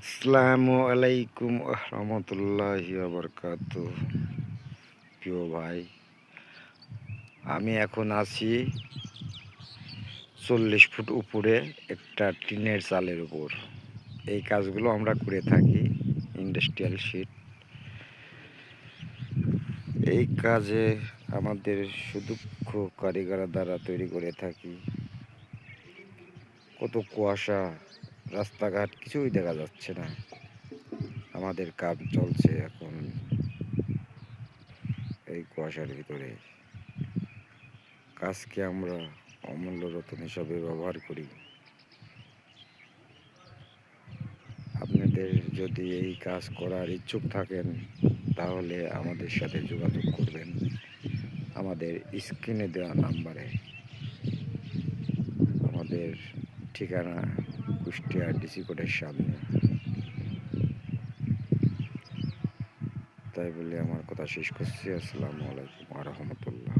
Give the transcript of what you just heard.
আসসালামু আলাইকুম রহমতুল্লাহি বারাকাতুহু। প্রিয় ভাই, আমি এখন আছি 40 ফুট উপরে একটা টিনের চালের উপর। এই কাজগুলো আমরা করে থাকি, ইন্ডাস্ট্রিয়াল শিট। এই কাজে আমাদের সুদক্ষ কারিগর দ্বারা তৈরি করে থাকি। কত কুয়াশা, রাস্তাঘাট কিছুই দেখা যাচ্ছে না। আমাদের কাজ চলছে এখন এই কুয়াশার ভিতরে। কাজকে আমরা অমূল্য রত্ন হিসাবে ব্যবহার করি। আপনাদের যদি এই কাজ করার ইচ্ছুক থাকেন তাহলে আমাদের সাথে যোগাযোগ করবেন আমাদের স্ক্রিনে দেওয়া নাম্বারে। আমাদের ঠিকানা কুষ্টিয়া ডিসি কোর্টের সামনে। তাই বলে আমার কথা শেষ করছি। আসসালামু আলাইকুম ওয়া রাহমাতুল্লাহ।